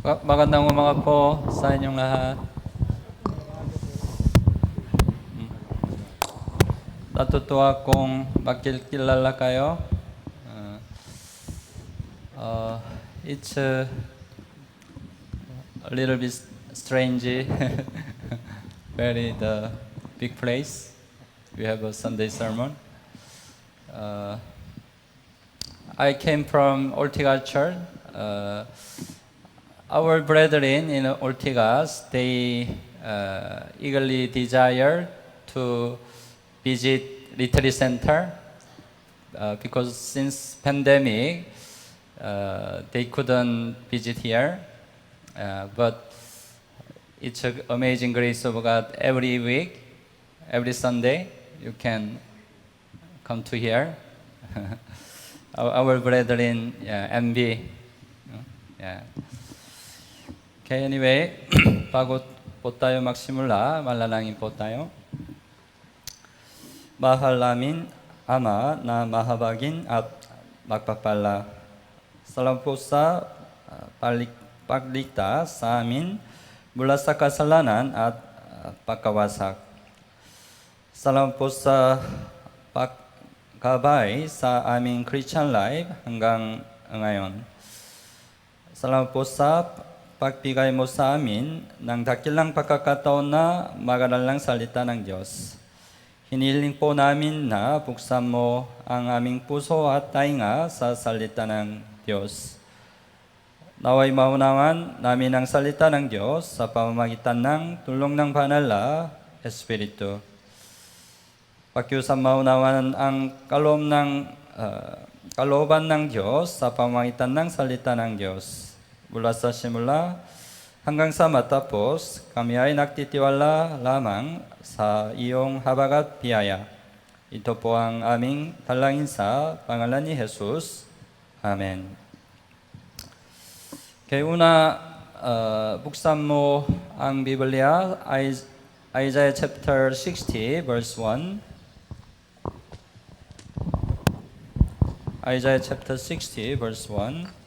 Magandang umaga po sa inyong lahat. Natutuwa kong makilala kayo. It's a little bit strange, very the big place. We have a Sunday sermon. I came from Ortigas Church. Our brethren in Ortigas, they eagerly desire to visit retreat center because since pandemic, they couldn't visit here. But it's an amazing grace of God. Every week, every Sunday, you can come to here. Our brethren, MB. Yeah. Okay, anyway, bago po tayo magsimula, manalangin po tayo. Mahal namin Ama na mahabagin at magpapala. Salamat po sa pagligtas sa amin mula sa kasalanan at pagkawasak. Salamat po sa pagkabay sa aming Christian life hanggang ngayon. Salamat po sa pagbigay mo sa amin ng dakilang pagkakataon na mag-aralang salita ng Diyos. Hiniling po namin na buksan mo ang aming puso at tainga sa salita ng Diyos. Naway maunawan namin ang salita ng Diyos sa pamamagitan ng tulong ng banal na Espiritu. Pakiusap maunawan ang kalooban ng Diyos sa pamamagitan ng salita ng Diyos. Mula sa simula hanggang sa matapos, kami ay nagtitiwala lamang sa iyong habag at biyaya. Ito po ang aming dalangin sa pangalan ni Jesus. Amen. Okay, una, buksan mo ang Biblia, Isaiah chapter 60, verse 1. Isaiah chapter 60, verse 1.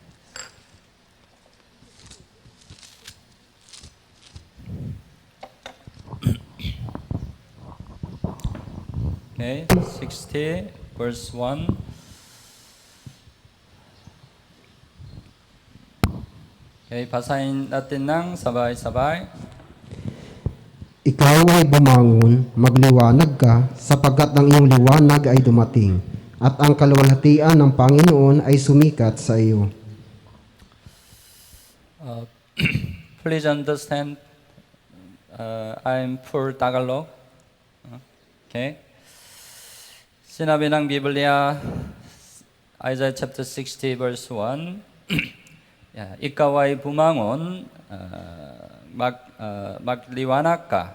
Okay, 60 verse 1. Okay, basahin natin ng sabay-sabay. Ikaw ay bumangon, magliwanag ka, sapagkat ang iyong liwanag ay dumating, at ang kaluwalhatian ng Panginoon ay sumikat sa iyo. Please understand, I'm for Tagalog. Okay. Sinabi ng Biblia, Isaiah chapter 60 verse 1, ikaw ay bumangon, magliwanag ka.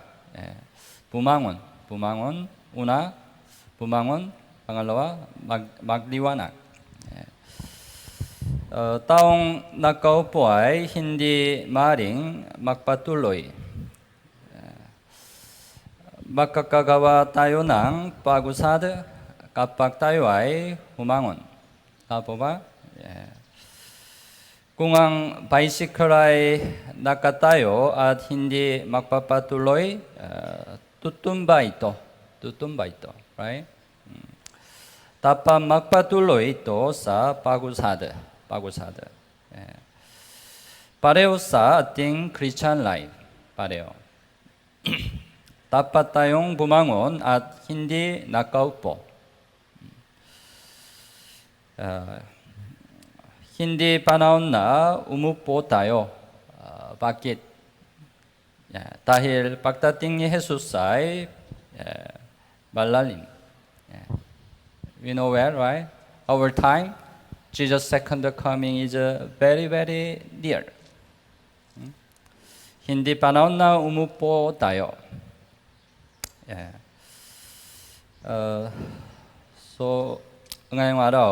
Bumangon, una, bumangon, pangalawa, magliwanag. Taong nakaupo ay hindi maring magpatuloy. Makakagawa tayo ng pag-usad kapag tayo ay humangon. Tama ba? Kung ang bicycle ay nakatayo at hindi magpapatuloy, tutumba ito. Right? Dapat magpatuloy ito sa pag-usad. Pareho sa ating Christian life. Pareho. Dapat tayong bumangon at hindi nakaupo. Hindi panahon na umupo tayo. Bakit? Dahil pagdating ni Jesus ay malalim. We know where, right? Our time, Jesus' second coming is very, very near. Hindi panahon na umupo tayo. So, ngayong araw,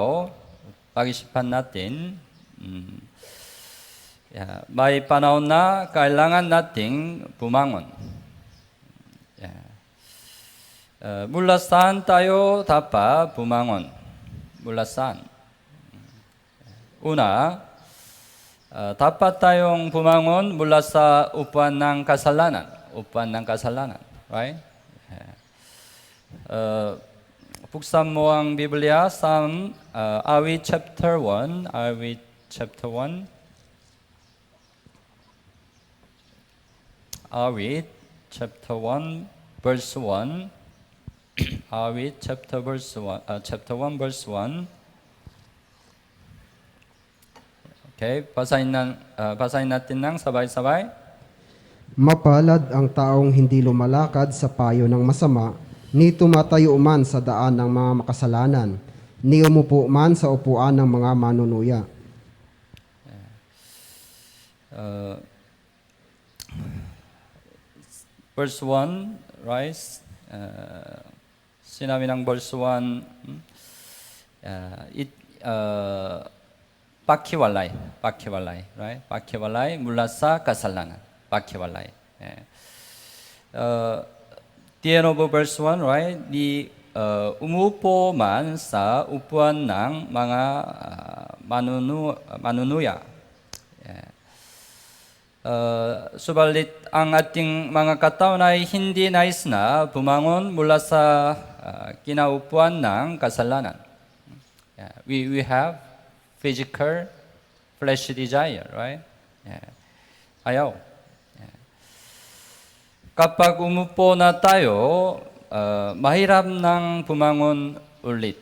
pag-isipan natin, may panahon na kailangan nating bumangon. Mula saan tayo dapat bumangon? Mula saan? Una, dapat tayong bumangon mula sa upuan ng kasalanan. Upuan ng kasalanan. Right? Buksan mo ang Biblia sa Awit chapter 1. Awit chapter 1. Awit chapter 1 verse 1. Awit chapter 1 verse 1. Okay, basahin natin ng sabay-sabay. Mapalad ang taong hindi lumalakad sa payo ng masama, ni tumatayo man sa daan ng mga makasalanan, ni umupo man sa upuan ng mga manunuya. Verse 1, right? Sinabi ng verse 1, pakiwalay, right? Pakiwalay mula sa kasalanan. Pakiwalay. The end of verse 1, right? Umupo man sa upuan ng mga manunuya. Subalit ang ating mga katawan ay hindi nais na bumangon mula sa kinaupuan ng kasalanan. We have physical flesh desire, right? Ayaw. Kapag umupo na tayo, mahirap nang bumangon ulit.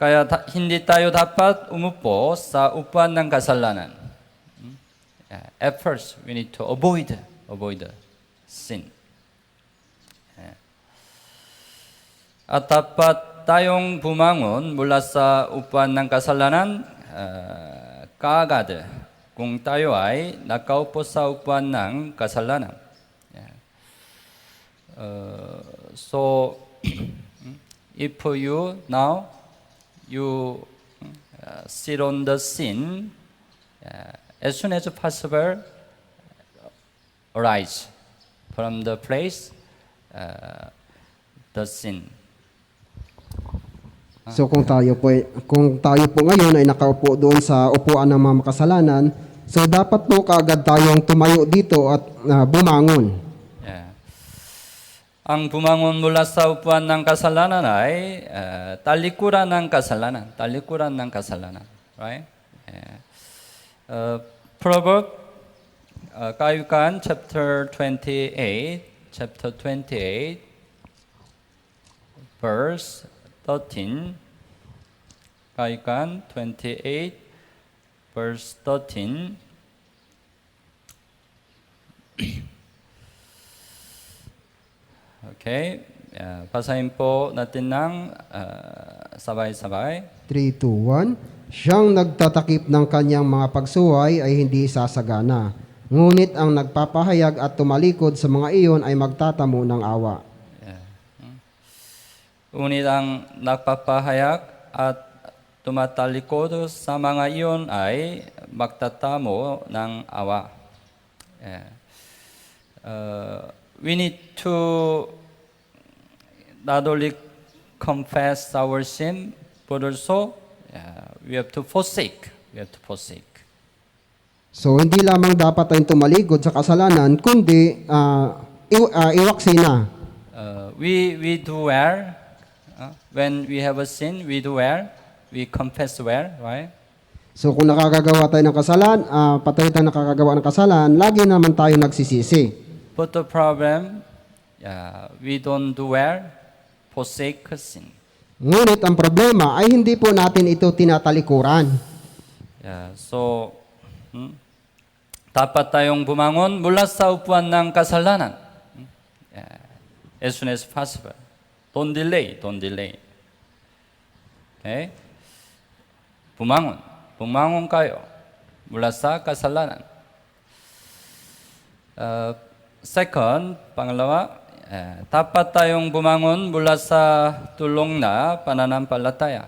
Kaya hindi tayo dapat umupo sa upuan ng kasalanan. At first, we need to avoid sin. At dapat tayong bumangon mula sa upuan ng kasalanan kaagad kung tayo ay nakaupo sa upuan ng kasalanan. So, if you now sit on the sin, as soon as possible, arise from the place, the sin. So kung tayo po ngayon ay nakaupo doon sa upuan ng mga makasalanan, so dapat po kaagad tayong tumayo dito at bumangon. Ang bumangon mula sa upuan ng kasalanan ay talikuran ng kasalanan. Right? Proverbs, Kayukan chapter 28, verse 13. Kayukan 28, verse 13. Okay, basahin po natin ng sabay-sabay. 3, 2, 1. Siyang nagtatakip ng kanyang mga pagsuway ay hindi sasagana. Ngunit ang nagpapahayag at tumalikod sa mga iyon ay magtatamo ng awa. Ngunit ang nagpapahayag at tumatalikod sa mga iyon ay magtatamo ng awa. We need to not only confess our sin, but also we have to forsake. So hindi lamang dapat tayong tumalikod sa kasalanan, kundi iwaksi na. We do well. When we have a sin, we do well. We confess well, right? So kung nakakagawa tayo ng kasalan, patuloy tayong nakakagawa ng kasalan, lagi naman tayo nagsisisi. But the problem, we don't do well, forsake sin. Ngunit ang problema ay hindi po natin ito tinatalikuran. So, dapat tayong bumangon mula sa upuan ng kasalanan. As soon as possible. Don't delay. Okay? Bumangon kayo mula sa kasalanan. Second, pangalawa, dapat tayong bumangon mula sa tulong na pananampalataya.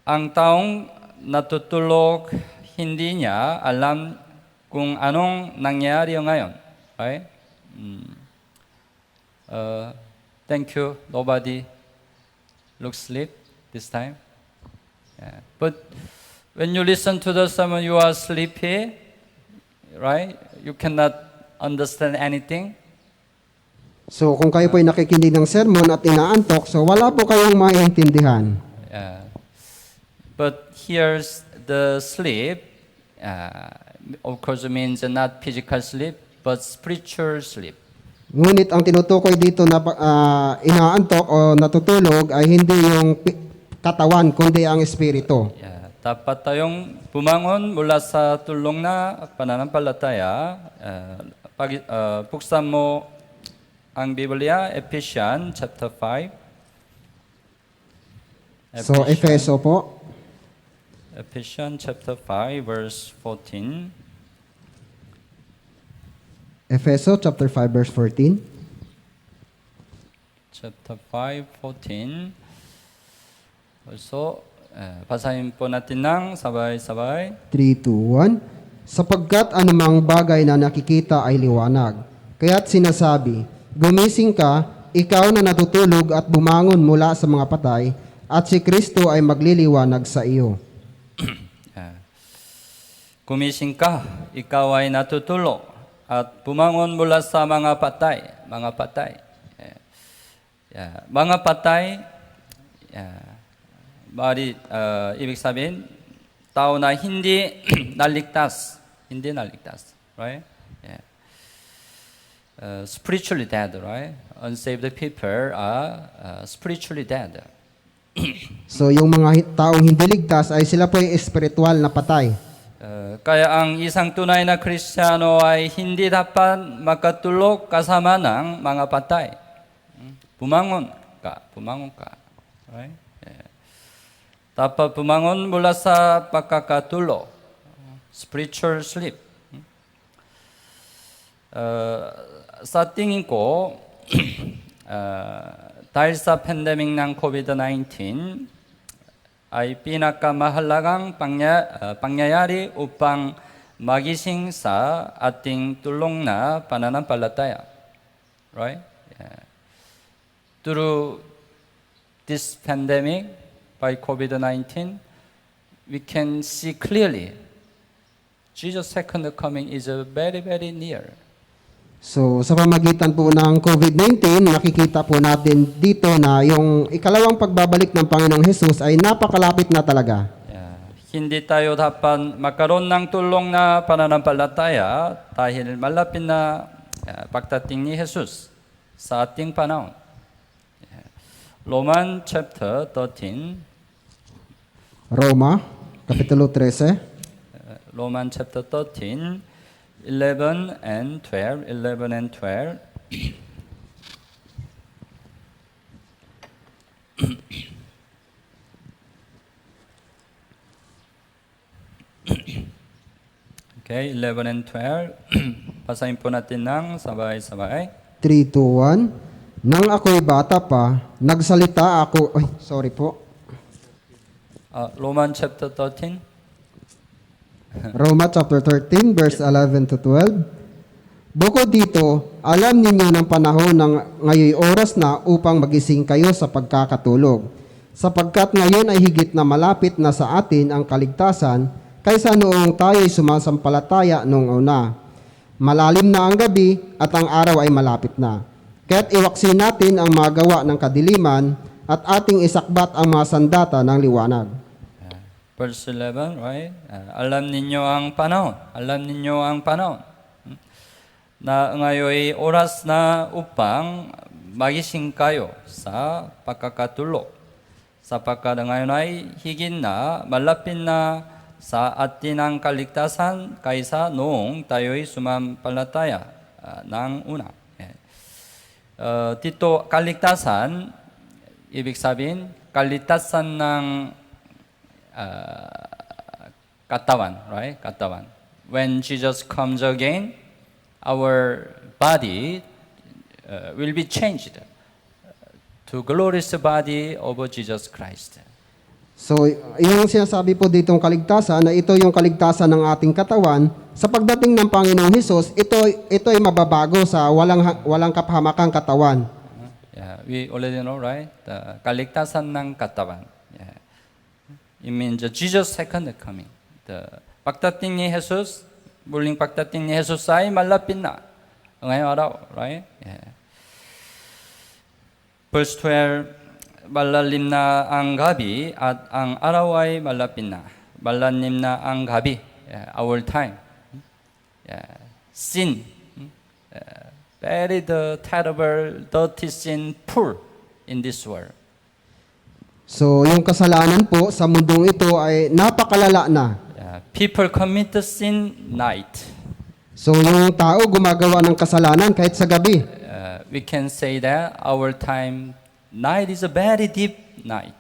Ang taong natutulog, hindi niya alam kung anong nangyari ngayon. Right? Thank you. Nobody looks sleep this time. Yeah. But when you listen to the sermon, you are sleepy, right? You cannot understand anything. So kung kayo po ay nakikinig ng sermon at inaantok, so wala po kayong maintindihan. Yeah. But here's the sleep. Of course, it means not physical sleep, but spiritual sleep. Ngunit ang tinutukoy dito na inaantok o natutulog ay hindi yung katawan, kundi ang espiritu. Yeah. Dapat tayong bumangon mula sa tulong na pananampalataya. Buksan mo ang Biblia, Ephesians chapter 5. So Efeso po, Ephesians chapter 5 verse 14. Efeso chapter 5 verse 14. Chapter 5, 14. Also, basahin po natin ng sabay-sabay. 3, 2, 1. Sapagkat anumang bagay na nakikita ay liwanag. Kaya't sinasabi, gumising ka, ikaw na natutulog at bumangon mula sa mga patay, at si Kristo ay magliliwanag sa iyo. Gumising ka, ikaw ay natutulog at bumangon mula sa mga patay. Mga patay. Mga patay, ibig sabihin, tao na hindi naligtas. Hindi naligtas. Right? Spiritually dead, right? Unsaved people are spiritually dead. So yung mga taong hindi ligtas ay sila po ay espiritual na patay. Kaya ang isang tunay na Kristiyano ay hindi dapat makatulog kasama ng mga patay. Bumangon ka. Right? Dapat bumangon mula sa pagkakatulog. Spiritual sleep. Sa tingin ko, dahil sa pandemic ng COVID-19, ay pinakamahalagang pangyayari upang magising sa ating tulong na pananampalataya. Right? Through this pandemic by COVID-19, we can see clearly Jesus' second coming is very, very near. So sa pamagitan po ng COVID-19, nakikita po natin dito na yung ikalawang pagbabalik ng Panginoong Hesus ay napakalapit na talaga. Hindi tayo dapat magkaroon ng tulong na pananampalataya dahil malapit na pagdating ni Jesus sa ating panahon. Roman chapter 13. Roma, Kapitulo 13. Roman chapter 13. 11 and 12. Okay, 11 and 12. Basahin po natin ng sabay-sabay. 3, 2, 1. Nang ako'y bata pa, nagsalita ako... Ay, sorry po. Roman chapter 13. Roma chapter 13, verse 11 to 12. Bukod dito, alam ninyo ng panahon ng ngayoy oras na upang magising kayo sa pagkakatulog. Sapagkat ngayon ay higit na malapit na sa atin ang kaligtasan kaysa noong tayo'y sumasampalataya noong una. Malalim na ang gabi at ang araw ay malapit na. Kaya't iwaksin natin ang mga gawa ng kadiliman at ating isakbat ang mga sandata ng liwanag. Verse 11, right? Alam ninyo ang panahon. Alam ninyo ang panahon. Na ngayon oras na upang magising kayo sa pagkakatulog. Sapagkat ngayon ay higit na malapit na sa atin ang kaligtasan kaysa noong tayo'y sumampalataya ng una. Dito kaligtasan, ibig sabihin, kaligtasan ng katawan, right? Katawan. When Jesus comes again, our body will be changed to glorious body of Jesus Christ. So, yung sinasabi po ditong kaligtasan na ito yung kaligtasan ng ating katawan, sa pagdating ng Panginoong Hesus, ito ay mababago sa walang kapahamakang katawan. Yeah, we already know, right? The kaligtasan ng katawan. Yeah. It means Jesus' second coming. The pagdating ni Jesus, muling pagdating ni Jesus ay malapit na. Ngayong araw, right? Yeah. Verse 12, malalim na ang gabi at ang araw ay malapit na. Malalim na ang gabi, yeah, our time. Yeah. Sin, very the terrible, dirty sin pool in this world. So, yung kasalanan po sa mundong ito ay napakalala na. Yeah. People commit the sin night. So, yung tao gumagawa ng kasalanan kahit sa gabi. We can say that our time, night is a very deep night.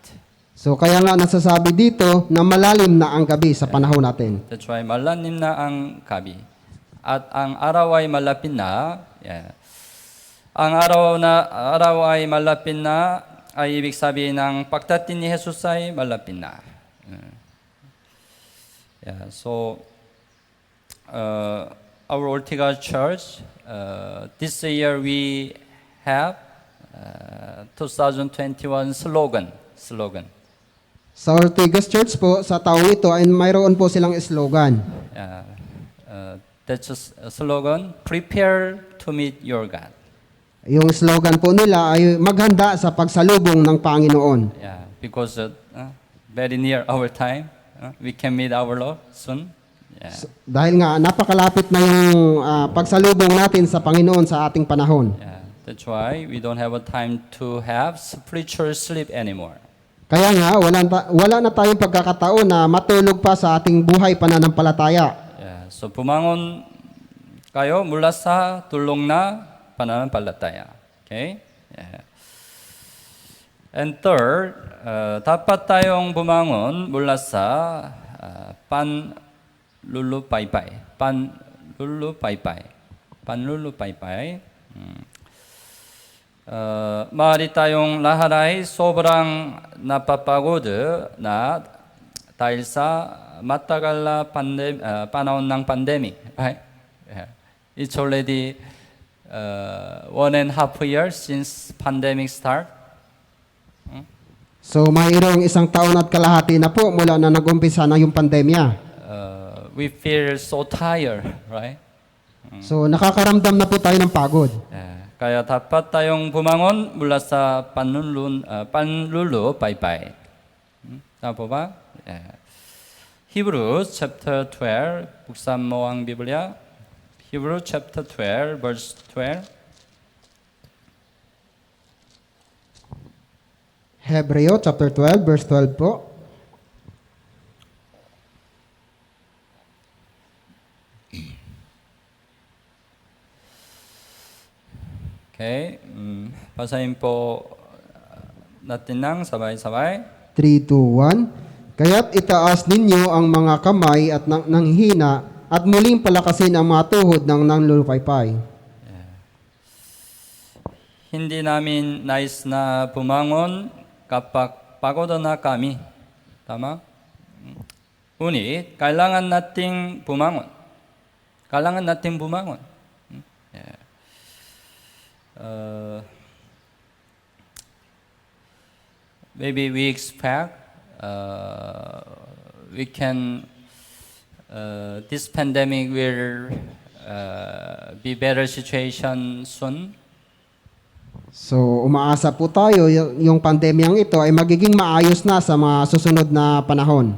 So, kaya nga nasasabi dito na malalim na ang gabi sa panahon natin. That's why malalim na ang gabi. At ang araw ay malapit na. Yeah. Ang araw ay malapit na ay ibig sabihin ng pagdating ni Jesus ay malapit na. Yeah. So our Ortiga Church, this year we have 2021 slogan. Sa Ortigas Church po, sa taong ito ay mayroon po silang slogan. That's a slogan, prepare to meet your God. Yung slogan po nila ay maghanda sa pagsalubong ng Panginoon. Yeah, because very near our time, we can meet our Lord soon. Yeah. So, dahil nga napakalapit na yung pagsalubong natin sa Panginoon sa ating panahon. Yeah, that's why we don't have a time to have spiritual sleep anymore. Kaya nga wala na tayong pagkakataon na matulog pa sa ating buhay pananampalataya. Yeah, so bumangon kayo mula sa tulong na pananampalataya. Okay? Yeah. And third, dapat tayong bumangon mula sa panlulupaypay. Maaari tayong lahat ay sobrang napapagod na dahil sa matagal na panahon ng pandemic. Right? Yeah. It's already 1.5 years since pandemic start. So mayroong 1 taon at kalahati na po mula na nag-umpisa na yung pandemya. We feel so tired, right? So nakakaramdam na po tayo ng pagod. Kaya dapat tayong bumangon mula sa panlulupaypay. Tama po ba? Hebrews chapter 12, buksan mo ang Biblia. Hebrews chapter 12, verse 12. Hebreo chapter 12, verse 12 po. Okay, basahin po natin ng sabay-sabay. 3, 2, 1. Kaya't itaas ninyo ang mga kamay at nanghihina at muling palakasin ang mga tuhod ng nanlulupaypay. Hindi namin nais na bumangon kapag pagod na kami. Tama? Ngunit kailangan nating bumangon. Maybe we expect we can this pandemic will be better situation soon. So umaasa po tayo yung pandemyang ito ay magiging maayos na sa mga susunod na panahon.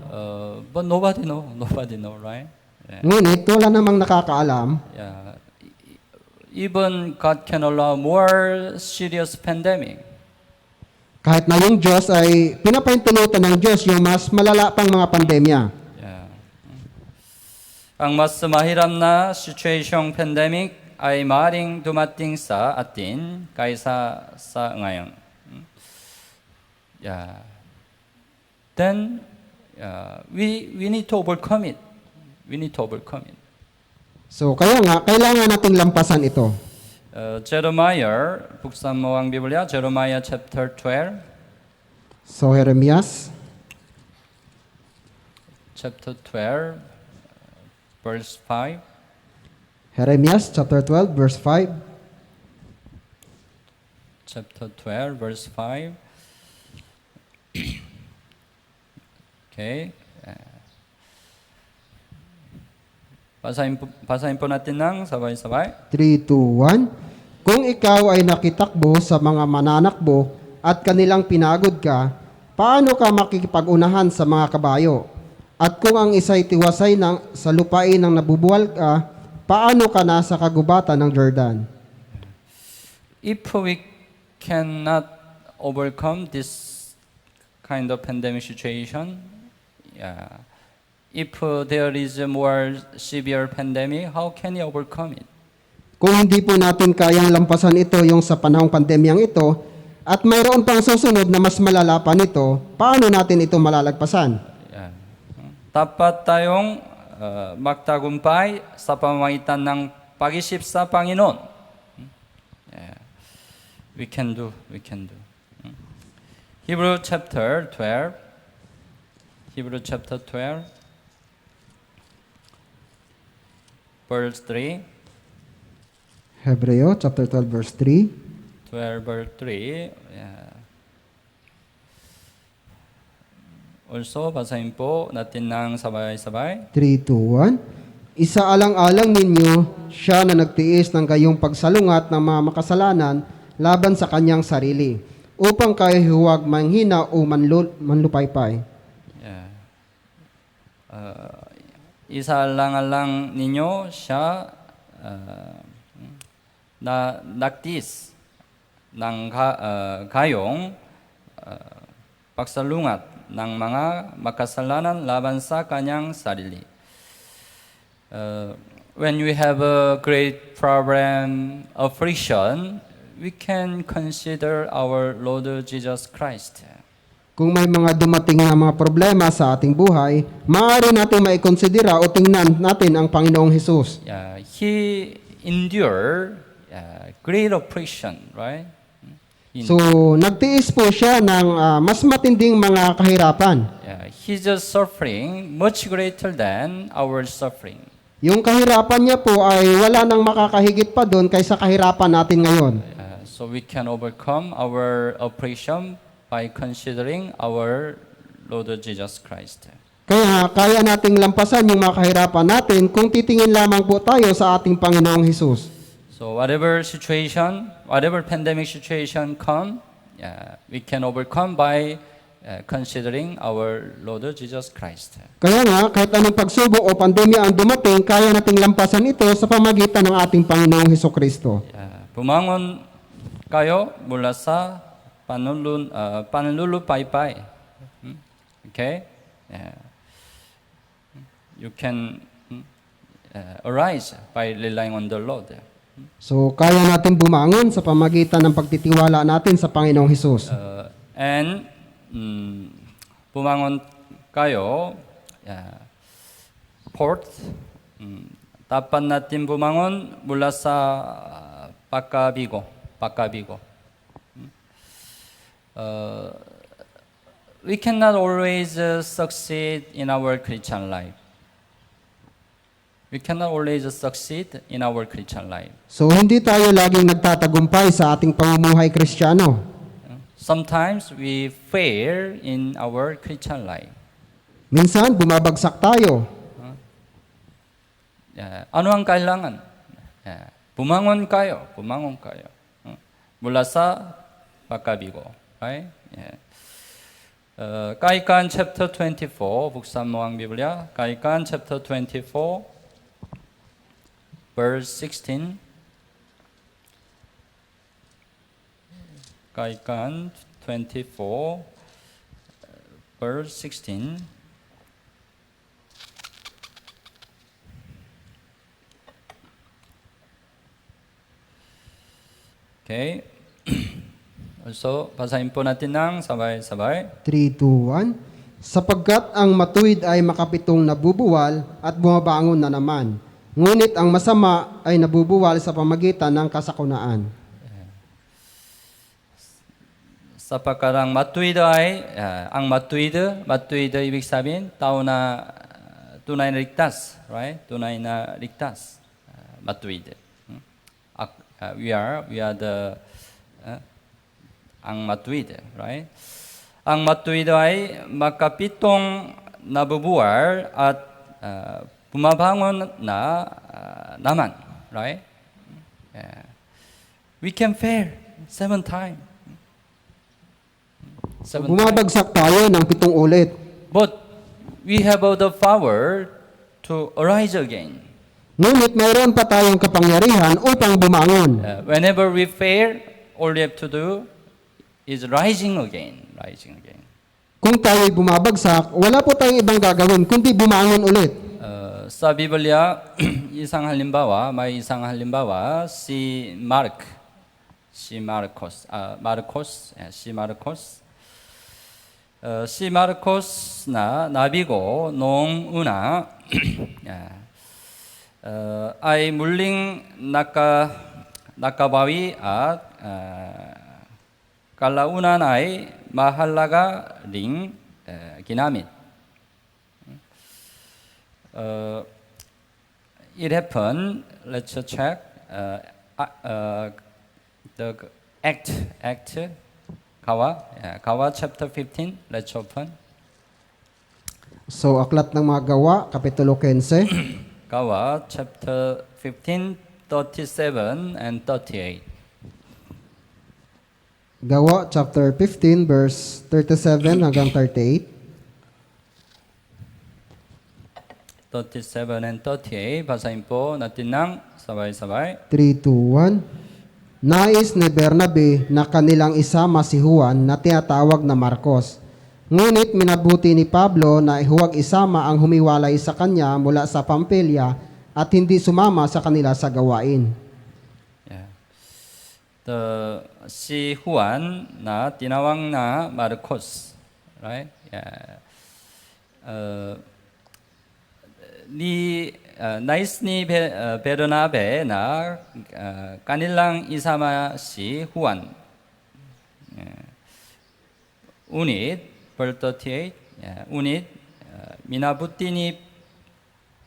But nobody know, right? Yeah. Ngunit wala namang nakakaalam. Yeah. Even God can allow more serious pandemic. Kahit na yung Diyos ay pinapahintulutan ng Diyos yung mas malala pang mga pandemya. Yeah. Ang mas mahirap na situation pandemic ay maaaring dumating sa atin kaysa sa ngayon. Yeah. Then we need to overcome it. So kaya nga, kailangan nating lampasan ito. Jeremiah, buksan mo ang Biblia, Jeremiah chapter 12. So Jeremias, chapter 12, verse 5. Jeremias chapter 12, verse 5. chapter 12, verse 5. Okay. Basahin po natin ng sabay-sabay. 3, 2, 1. Kung ikaw ay nakitakbo sa mga mananakbo at kanilang pinagod ka, paano ka makikipag-unahan sa mga kabayo? At kung ang isa'y tiwasay sa lupain ng nabubuwal ka, paano ka nasa kagubatan ng Jordan? If we cannot overcome this kind of pandemic situation, if there is a more severe pandemic, how can you overcome it? Kung hindi po natin kayang lampasan ito yung sa panahong pandemyang ito, at mayroon pang susunod na mas malala pa nito, paano natin ito malalagpasan? Dapat tayong magtagumpay sa pamamagitan ng pag-isip sa Panginoon. We can do. Hebrew chapter 12. Verse 3. Hebreo chapter 12 verse 3. 12 verse 3. Also, basahin po natin ng sabay-sabay. 3, 2, 1. Isaalang-alang ninyo siya na nagtiis ng kayong pagsalungat ng mga makasalanan laban sa kanyang sarili, upang kayo huwag manghina o manlupaypay. Isaalang-alang ninyo siya na nagtiis ng kayong pagsalungat ng mga makasalanan laban sa kanyang sarili. When we have a great problem, affliction, we can consider our Lord Jesus Christ. Kung may mga dumating na mga problema sa ating buhay, maaari natin maikonsidera o tingnan natin ang Panginoong Hesus. He endured great affliction, right? So, nagtiis po siya ng mas matinding mga kahirapan. His suffering much greater than our suffering. Yung kahirapan niya po ay wala nang makakahigit pa doon kaysa kahirapan natin ngayon. So we can overcome our oppression by considering our Lord Jesus Christ. Kaya kaya nating lampasan yung mga kahirapan natin kung titingin lamang po tayo sa ating Panginoong Hesus. So whatever situation, whatever pandemic situation come, we can overcome by considering our Lord Jesus Christ. Kaya nga, kahit anong pagsubok o pandemya ang dumating, kaya nating lampasan ito sa pamagitan ng ating Panginoong Hesukristo. Bumangon kayo mula sa panlulupaypay. Okay? You can arise by relying on the Lord. So, kaya natin bumangon sa pamagitan ng pagtitiwala natin sa Panginoong Hesus. And bumangon kayo, fourth, dapat natin bumangon mula sa pagkabigo. We cannot always succeed in our Christian life. We cannot always succeed in our Christian life. So, hindi tayo laging nagtatagumpay sa ating pamumuhay Kristiyano. Sometimes we fail in our Christian life. Minsan, bumabagsak tayo. Ano ang kailangan? Bumangon kayo. Mula sa pagkabigo. Right? Kaikan chapter 24, buksan mo ang Biblia. Kaikan chapter 24, verse 16. Kaikan 24, verse 16. Okay. So, basahin po natin ng sabay-sabay. 3, 2, 1. Sapagkat ang matuwid ay makapitong nabubuwal at bumabangon na naman. Ngunit ang masama ay nabubuwal sa pamagitan ng kasakunaan. Sapagkat ang matuwid ay, ang matuwid ibig sabihin, tao na tunay na ligtas, right? Tunay na ligtas. Matuwid. We are the ang matuwid, right? Ang matuwid ay makapitong nabubuhay at bumabangon na naman, right? Yeah. We can fail 7 times. 7 times. Bumabagsak tayo ng 7 ulit. But we have all the power to arise again. Ngunit mayroon pa tayong kapangyarihan upang bumangon. Whenever we fail, all we have to do is rising again. Kung tayo'y bumabagsak, wala po tayong ibang gagawin kundi bumangon ulit. Sa Biblia, isang halimbawa, may isang halimbawa, si Marcos na nabigo noong una ay muling nakabawi at kalaunan ay mahalaga ring ginamit. It happened, let's check, the act, Gawa chapter 15, let's open. So, aklat ng mga gawa, Kapitulo 15. Gawa chapter 15, 37 and 38. Gawa chapter 15, verse 37 hanggang 38. 37 and 38, basahin po natin ng sabay-sabay. 3, 2, 1. Nais ni Bernabe na kanilang isama si Juan na tinatawag na Marcos. Ngunit minabuti ni Pablo na huwag isama ang humiwalay sa kanya mula sa Pampilya at hindi sumama sa kanila sa gawain. Yeah. Si Juan na tinawag na Marcos, right? Yeah. Nais ni Bernabe na kanilang isama si Juan. Unit, verse 38, unit, minabuti ni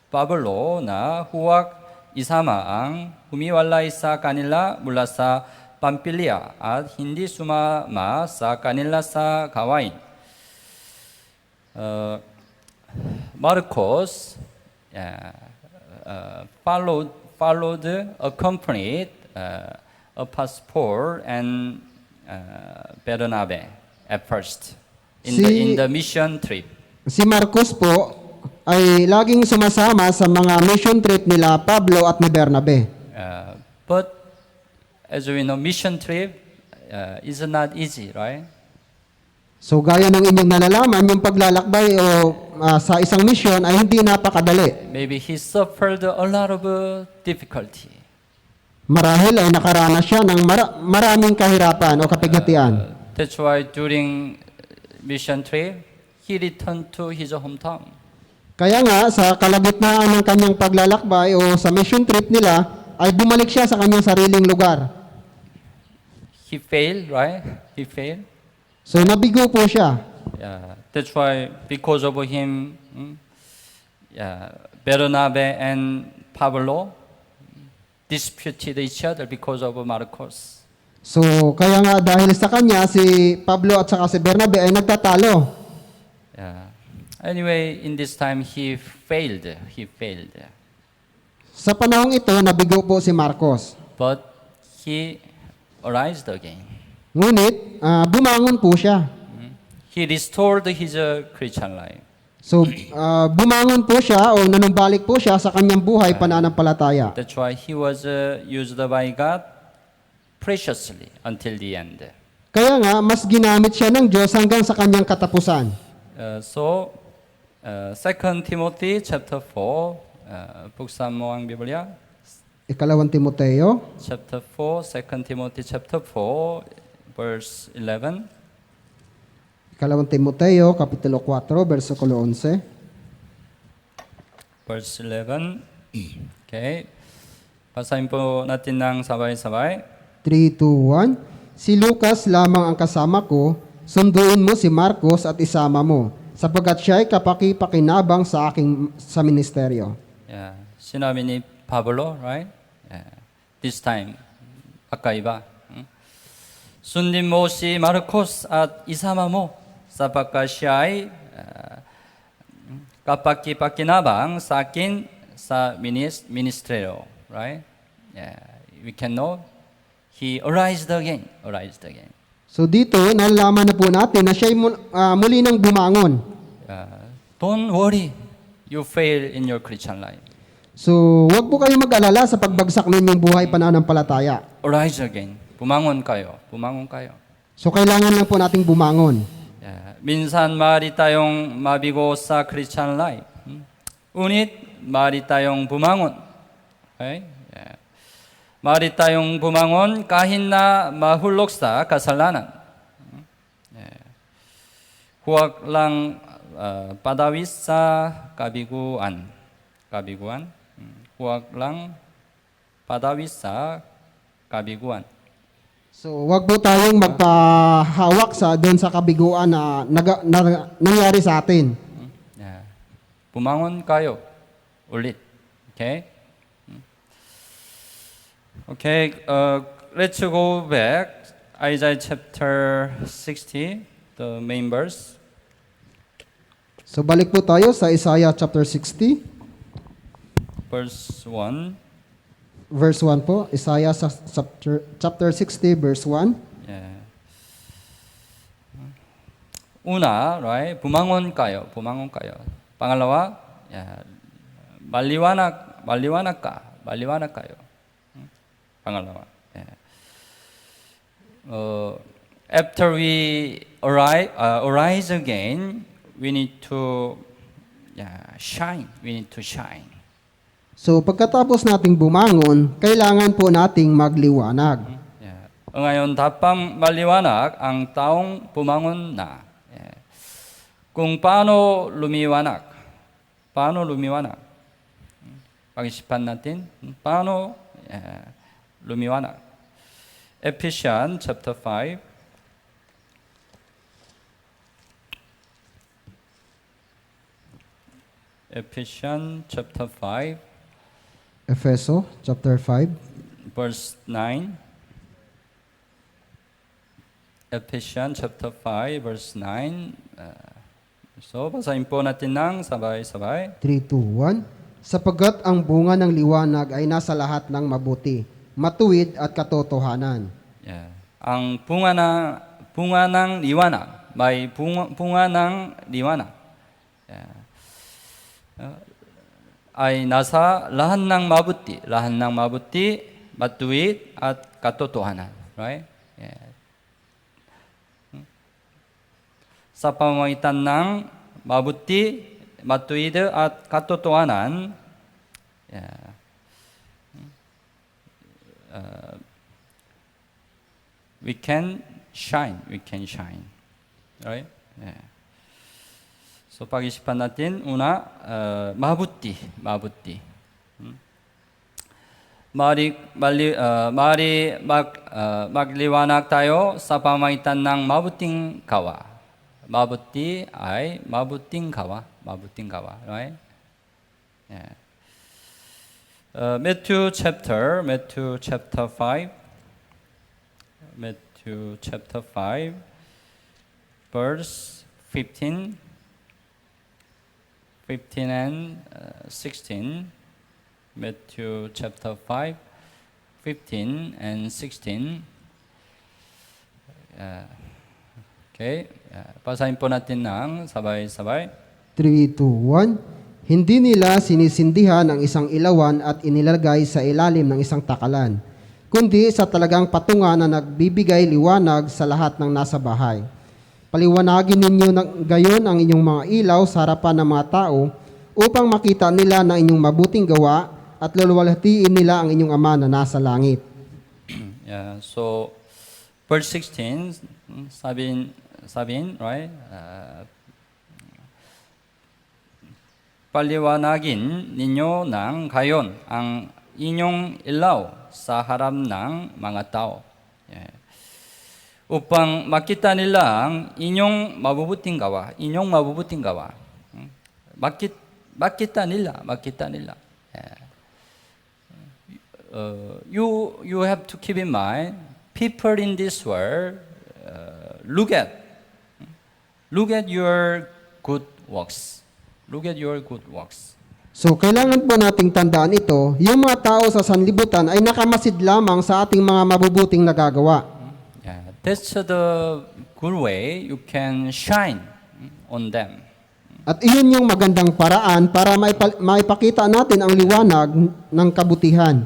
Pablo na huwag isama ang humiwalay sa kanila mula sa Pampilya at hindi sumama sa kanila sa gawain. Marcos followed, accompanied Paul and Bernabe at first in the mission trip. Si Marcos po ay laging sumasama sa mga mission trip nila Pablo at ni Bernabe. But as we know, mission trip is not easy, right? So gaya ng inyong nalalaman, yung paglalakbay o sa isang mission ay hindi napakadali. Maybe he suffered a lot of difficulty. Marahil ay nakaranas siya ng maraming kahirapan o kapighatian. That's why during mission trip, he returned to his hometown. Kaya nga, sa kalagitnaan ng kanyang paglalakbay o sa mission trip nila, ay bumalik siya sa kanyang sariling lugar. He failed, right? He failed. So nabigo po siya. Yeah, that's why because of him, Bernabe and Pablo disputed each other because of Marcos. So kaya nga dahil sa kanya, si Pablo at saka si Bernabe ay nagtatalo. Yeah. Anyway, in this time he failed. Sa panahong ito, nabigo po si Marcos. But he arose again. Ngunit, bumangon po siya. He restored his Christian life. So, bumangon po siya o nanumbalik po siya sa kanyang buhay pananampalataya. That's why he was used by God preciously until the end. Kaya nga, mas ginamit siya ng Diyos hanggang sa kanyang katapusan. So, 2 Timothy chapter 4, buksan mo ang Biblia. Ikalawang Timoteo, Chapter 4, 2 Timothy chapter 4, verse 11. Ikalawang Timoteo, Kapitulo 4, versikulo 11. Verse 11. Okay. Basahin po natin ng sabay-sabay. 3, 2, 1. Si Lucas lamang ang kasama ko, sunduin mo si Marcos at isama mo, sapagkat siya ay kapaki-pakinabang sa ministeryo. Yeah. Sinabi ni Pablo, right? Yeah. This time, a까 iba. Sundin mo si Marcos at isama mo sa pagkasiya'y kapaki-pakinabang sa akin sa ministeryo. Right? Yeah. We can know he arised again. So dito, nalalaman na po natin na siya'y muli nang bumangon. Don't worry, you fail in your Christian life. So, wag po kayong mag-alala sa pagbagsak ninyong buhay pananampalataya. Arise again. Bumangon kayo. So, kailangan lang po nating bumangon. Minsan maaari tayong mabigo sa Christian life. Ngunit maaari tayong bumangon. Okay? Maaari tayong bumangon kahit na mahulog sa kasalanan. Huwag lang padawis sa kabiguan. Huwag lang padawis sa kabiguan. So, wag po tayong magpahawak doon sa kabiguan na nangyari sa atin. Bumangon kayo ulit. Okay? Okay, let's go back. Isaiah chapter 60, the main verse. So, balik po tayo sa Isaiah chapter 60. Verse 1. Verse 1 po. Isaiah chapter 60, verse 1. Yeah. Una, right? Bumangon kayo. Pangalawa, maliwanag kayo. Pangalawa. Yeah. After we arise again, we need to shine. So, pagkatapos nating bumangon, kailangan po nating magliwanag. Ngayon, dapat maliwanag ang taong bumangon na. Kung paano lumiwanag? Pag-isipan natin, paano lumiwanag? Ephesians chapter 5. Ephesians chapter 5. Efeso chapter 5. Verse 9. Ephesians chapter 5, verse 9. So, basahin po natin ng sabay-sabay. 3, 2, 1. Sapagkat ang bunga ng liwanag ay nasa lahat ng mabuti, matuwid at katotohanan. Ang bunga ng liwanag, may bunga ng liwanag. Ay nasa lahat ng mabuti, matuwid at katotohanan. Right? Sa pamamagitan ng mabuti, matuwid at katotohanan, we can shine. Right? So pag-isipan natin, una, mabuti. Magliwanag tayo sa pamamagitan ng mabuting gawa. Mabuti ay mabuting gawa. Right? Matthew chapter 5. Matthew chapter 5, verse 15 and 16. Matthew chapter 5, 15 and 16. Okay. Basahin po natin ng sabay-sabay. 3, 2, 1. Hindi nila sinisindihan ang isang ilawan at inilagay sa ilalim ng isang takalan, kundi sa talagang patungan na nagbibigay liwanag sa lahat ng nasa bahay. Paliwanagin ninyo gayon ang inyong mga ilaw sa harapan ng mga tao upang makita nila na inyong mabuting gawa at luluwalhatiin nila ang inyong Ama na nasa langit. So, verse 16, sabihin, right? Paliwanagin ninyo ng gayon ang inyong ilaw sa harap ng mga tao. Upang makita nila ang inyong mabubuting gawa. Makita nila. You have to keep in mind, people in this world look at your good works. Look at your good works. So, kailangan po nating tandaan ito, yung mga tao sa sanlibutan ay nakamasid lamang sa ating mga mabubuting nagagawa. Yeah, that's the good way you can shine on them. At iyon yung magandang paraan para maipakita natin ang liwanag ng kabutihan.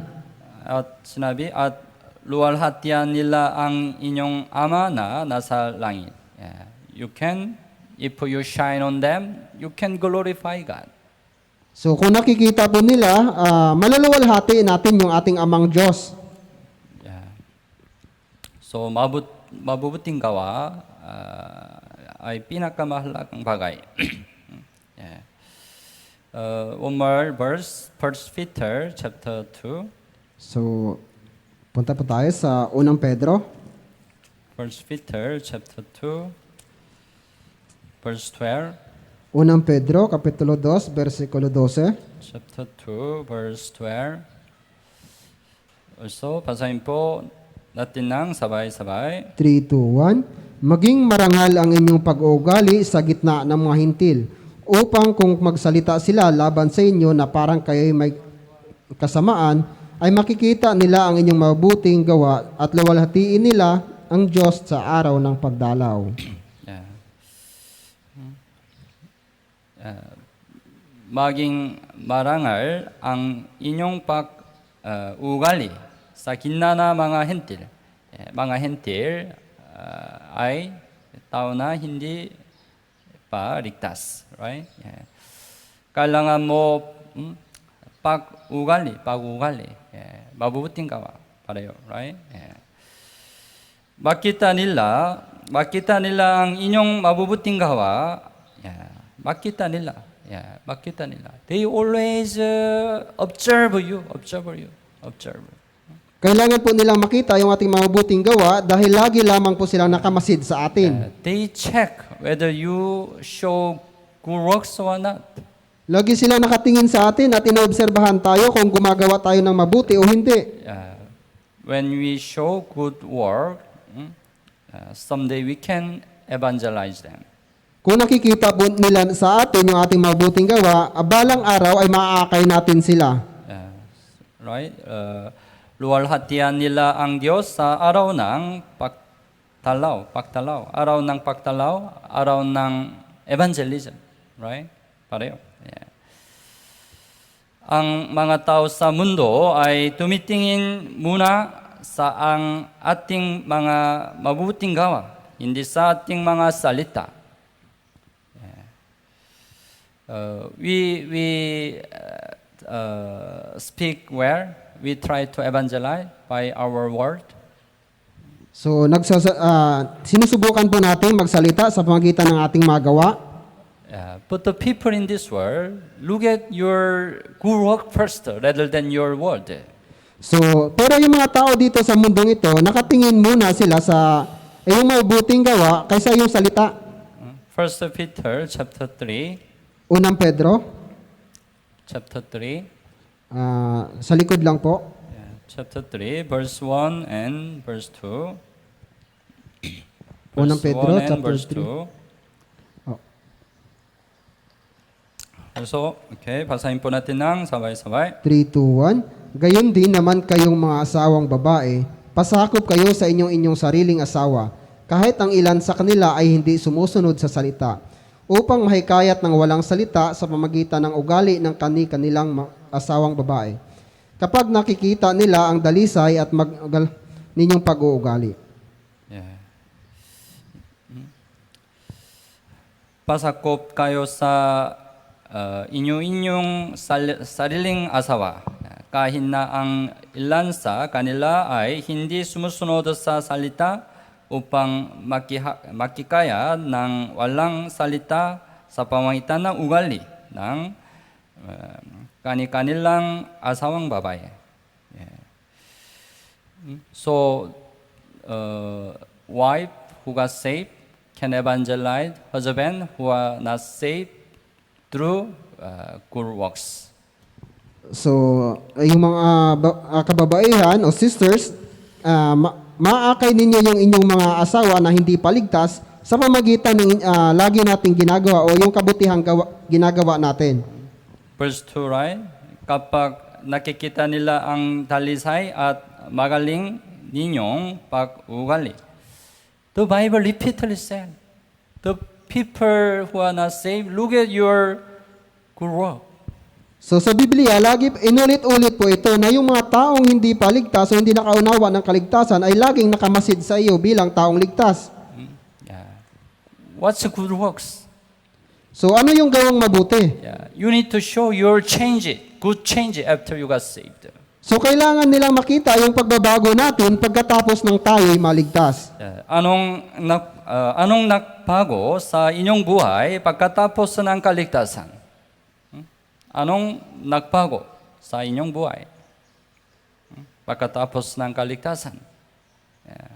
At sinabi, at luwalhatian nila ang inyong ama na nasa langit. Yeah. You can, if you shine on them, you can glorify God. So kung nakikita po nila, maluluwalhati natin yung ating amang Diyos. Yeah. So mabubuting gawa ay pinakamahalagang bagay. Yeah. One more verse, 1 Peter chapter 2. So, punta po tayo sa unang Pedro. 1 Peter chapter 2, verse 12. Unang Pedro, Kapitulo 2, versikulo 12. Chapter 2, verse 12. Also, basahin po natin ng sabay-sabay. 3, 2, 1. Maging marangal ang inyong pag-uugali sa gitna ng mga hintil, upang kung magsalita sila laban sa inyo na parang kayo'y may kasamaan, ay makikita nila ang inyong mabuting gawa at luwalhatiin nila ang Diyos sa araw ng pagdalaw. Maging marangal ang inyong pag-ugali sa gitna ng mga hentil. Mga hentil ay tao na hindi pa ligtas, right? Kailangan mo pag-ugali, mabubuting gawa pareho, right? makita nila ang inyong mabubuting gawa. makita nila. They always observe you. Kailangan po nilang makita yung ating mabubuting gawa dahil lagi lamang po silang nakamasid sa atin. They check whether you show good works or not. Lagi silang nakatingin sa atin at inoobserbahan tayo kung gumagawa tayo ng mabuti o hindi. When we show good work, someday we can evangelize them. Kung nakikita po nila sa atin yung ating mabuting gawa, balang araw ay maaakay natin sila. Right? Luwalhatian nila ang Diyos sa araw ng pagtalaw. Araw ng pagtalaw, araw ng evangelism. Right? Pareho. Ang mga tao sa mundo ay tumitingin muna sa ang ating mga mabuting gawa, hindi sa ating mga salita. We speak where we try to evangelize by our word. So, sinusubukan po natin magsalita sa pamagitan ng ating mga gawa. But the people in this world look at your good work first rather than your word. So, pero yung mga tao dito sa mundong ito, nakatingin muna sila sa yung mabuting gawa kaysa yung salita. 1 Peter chapter 3. Unang Pedro, Chapter 3. sa likod lang po. Chapter 3, verse 1 and verse 2. Unang Verse Pedro, 1 and chapter verse 3. 2. Oh. So, okay, basahin po natin ng sabay-sabay. 3, 2, 1. Gayon din naman kayong mga asawang babae, pasakop kayo sa inyong sariling asawa, kahit ang ilan sa kanila ay hindi sumusunod sa salita, upang mahikayat ng walang salita sa pamagitan ng ugali ng kanilang asawang babae. Kapag nakikita nila ang dalisay at ninyong pag-uugali. Yeah. Pasakop kayo sa inyong sariling asawa, kahit na ang ilan sa kanila ay hindi sumusunod sa salita, upang makikaya ng walang salita sa pamagitan ng ugali ng kanilang asawang babae. So, wife who got saved can evangelize husband who are not saved through good works. So, yung mga kababaihan o sisters, maakay ninyo yung inyong mga asawa na hindi paligtas sa pamagitan ng lagi nating ginagawa o yung kabutihang ginagawa natin. Verse 2, right? Kapag nakikita nila ang talisay at magaling ninyong pag-ugali. The Bible repeatedly said, the people who are not saved, look at your good work. So sa Biblia, lagi inulit-ulit po ito na yung mga taong hindi paligtas o hindi nakaunawa ng kaligtasan ay laging nakamasid sa iyo bilang taong ligtas. Yeah. What's the good works? So ano yung gawang mabuti? Yeah. You need to show your good change after you got saved. So kailangan nilang makita yung pagbabago natin pagkatapos ng tayo'y maligtas. Yeah. Anong nagbago sa inyong buhay pagkatapos ng kaligtasan? Anong nagbago sa inyong buhay pagkatapos ng kaligtasan? Yeah.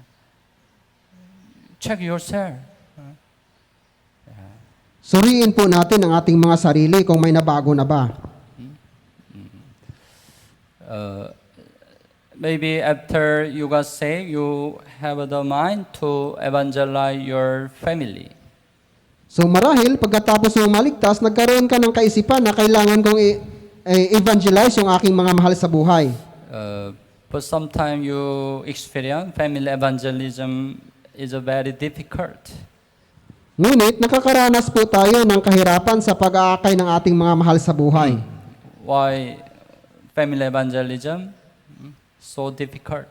Check yourself. Suriin po natin ang ating mga sarili kung may nabago na ba. Maybe after you got saved, you have the mind to evangelize your family. So marahil, pagkatapos mo maligtas, nagkaroon ka ng kaisipan na kailangan kong evangelize yung aking mga mahal sa buhay. But sometimes you experience family evangelism is very difficult. Ngunit nakakaranas po tayo ng kahirapan sa pag-aakay ng ating mga mahal sa buhay. Why family evangelism so difficult?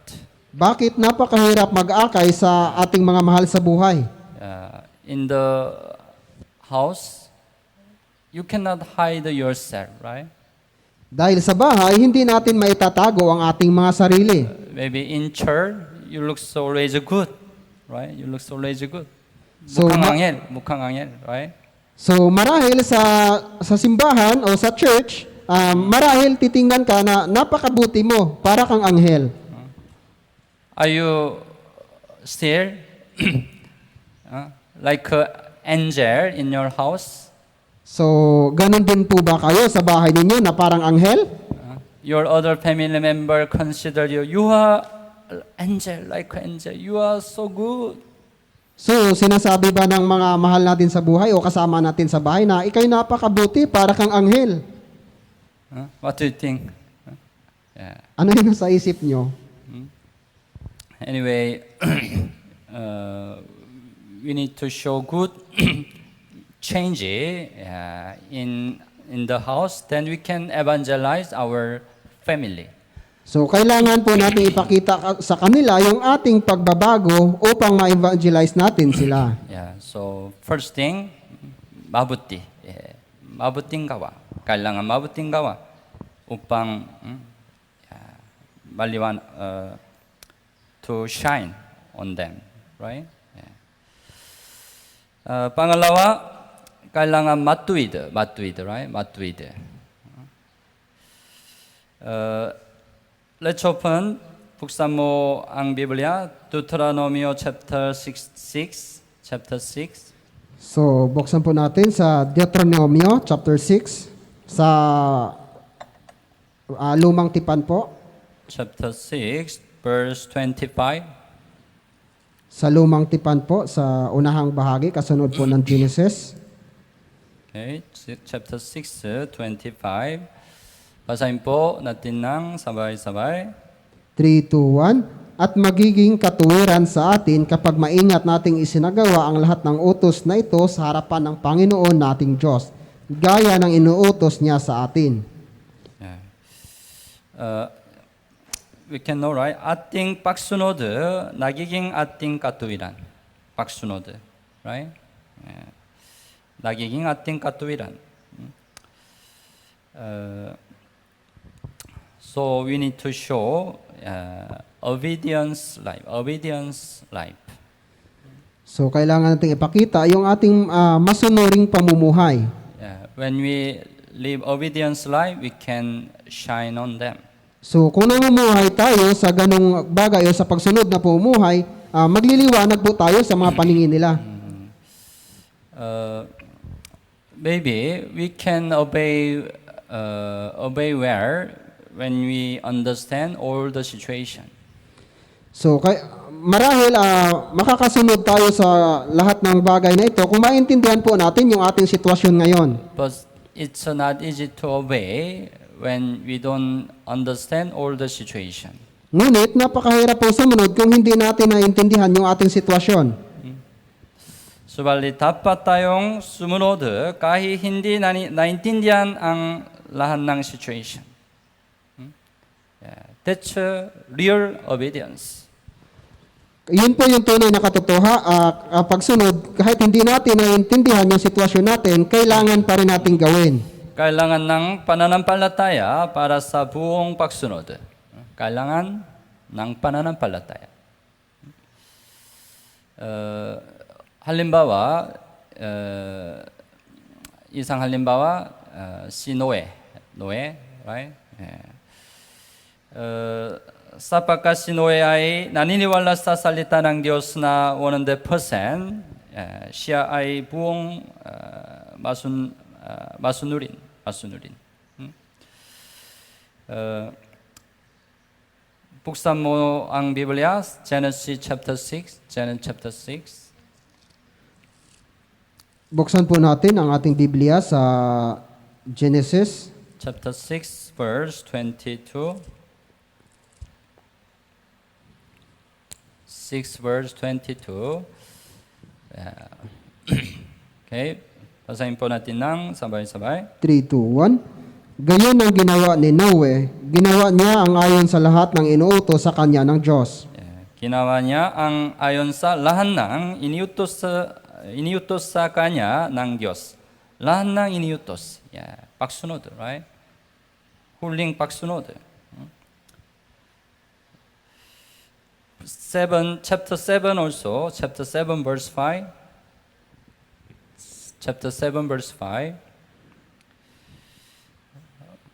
Bakit napakahirap mag-akay sa ating mga mahal sa buhay? In the house, you cannot hide yourself, right? Dahil sa bahay, hindi natin maitatago ang ating mga sarili. Maybe in church, you look so always good, right? You look so always good. So, mukhang angel, right? So marahil sa simbahan o sa church, marahil titingnan ka na napakabuti mo, para kang anghel. Are you still like an angel in your house? So, ganun din po ba kayo sa bahay ninyo na parang anghel? Your other family member consider you, you are angel, like an angel. You are so good. So, sinasabi ba ng mga mahal natin sa buhay o kasama natin sa bahay na ikay napakabuti, para kang anghel? What do you think? Yeah. Ano yun sa isip nyo? Anyway, we need to show good change in the house. Then we can evangelize our family. So, kailangan po natin ipakita sa kanila yung ating pagbabago upang ma-evangelize natin sila. Yeah. So first thing, mabuti. Mabuting gawa. Kailangan mabuting gawa upang maliwan to shine on them, right? Yeah. Pangalawa, kailangan matuwid, right? Matuwid. Let's open buksan mo ang Biblia, Deuteronomio chapter 6. So, buksan po natin sa Deuteronomio chapter 6 sa lumang tipan po. Chapter 6, verse 25. Sa lumang tipan po, sa unahang bahagi, kasunod po ng Genesis. Okay, chapter 6, 25. Basahin po natin ng sabay-sabay. 3, 2, 1. At magiging katuwiran sa atin kapag maingat nating isinagawa ang lahat ng utos na ito sa harapan ng Panginoon nating Diyos, gaya ng inuutos niya sa atin. Yeah. We can know, right? ating 박순호드, 나기ging ating katuwiran. 박순호드, right? Yeah. 나기ging ating katuwiran. So we need to show obedience life. So, kailangan natin ipakita yung ating masunuring pamumuhay. When we live obedience life, we can shine on them. So, kung namumuhay tayo sa ganong bagay o sa pagsunod na pamumuhay, magliliwanag po tayo sa mga paningin nila. Maybe we can obey where when we understand all the situation. So, Marahil makakasunod tayo sa lahat ng bagay na ito kung maintindihan po natin yung ating sitwasyon ngayon. But it's not easy to obey when we don't understand all the situation. Ngunit napakahirap po sumunod kung hindi natin naintindihan yung ating sitwasyon. Subalit dapat tayong sumunod kahit hindi naintindihan ang lahat ng situation. That's real obedience. Yun po yung tunay na pagsunod, kahit hindi natin naintindihan yung sitwasyon natin, kailangan pa rin natin gawin. Kailangan ng pananampalataya para sa buong pagsunod. Kailangan ng pananampalataya. Halimbawa, isang halimbawa, si Noe, right? Sapagkat si Noe ay naniniwala sa salita ng Diyos na 100%, siya ay buong masunurin. Buksan mo ang Biblia, Genesis chapter 6, Buksan po natin ang ating Biblia sa Genesis chapter 6, verse 22. 6 verse 22. Okay, basahin po natin ng sabay-sabay. 3, 2, 1. Gayon ang ginawa ni Noe, ginawa niya ang ayon sa lahat ng inuutos sa kanya ng Diyos. Ginawa niya ang ayon sa lahat ng iniutos sa kanya ng Diyos. Lahat ng iniutos. Pagsunod, right? Huling pagsunod. Chapter 7 also, chapter 7 verse 5. Chapter 7 verse 5.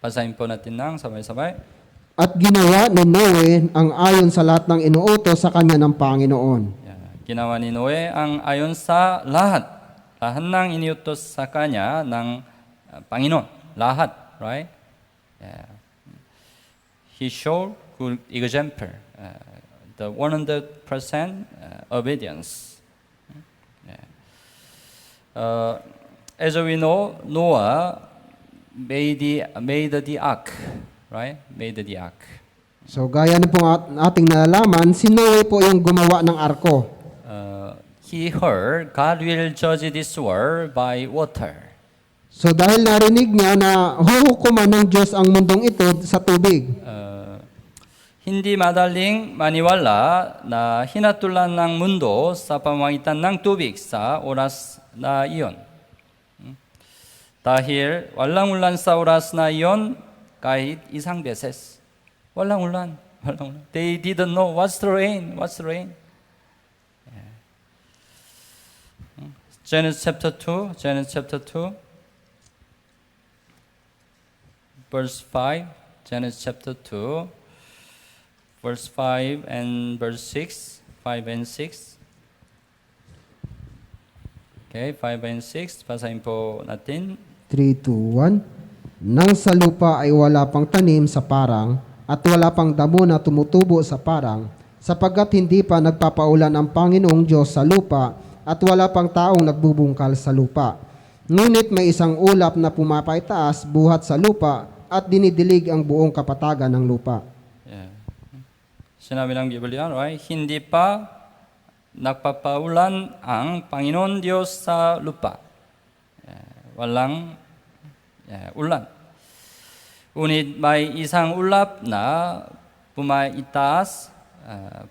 Basahin po natin ng sabay-sabay. At ginawa ni Noe ang ayon sa lahat ng inuutos sa kanya ng Panginoon. Ginawa ni Noe ang ayon sa lahat ng iniutos sa kanya ng Panginoon. Lahat, right? He showed good example. The 100% obedience. As we know, Noah made the ark, right? Made the ark. So gaya na po ating nalalaman, si Noe po yung gumawa ng arko. He heard God will judge this world by water. So dahil narinig niya na huhukuman ng Diyos ang mundong ito sa tubig. Hindi madaling maniwala na hinatulan ng mundo sa pamamagitan ng tubig sa oras na iyon. Dahil walang ulan sa oras na iyon, kahit isang beses. Walang ulan. They didn't know what's the rain. Genesis chapter 2, verse 5, Genesis chapter 2, verse 5 and verse 6, 5 and 6. Okay, 5 and 6, basahin po natin. 3, 2, 1. Nang sa lupa ay wala pang tanim sa parang at wala pang damo na tumutubo sa parang, sapagkat hindi pa nagpapaulan ang Panginoong Diyos sa lupa at wala pang taong nagbubungkal sa lupa. Ngunit may isang ulap na pumapaitaas buhat sa lupa at dinidilig ang buong kapatagan ng lupa. Sinabi ng Biblia, right? Hindi pa nagpapaulan ang Panginoon Diyos sa lupa. Walang ulan. Ngunit may isang ulap na pumaitaas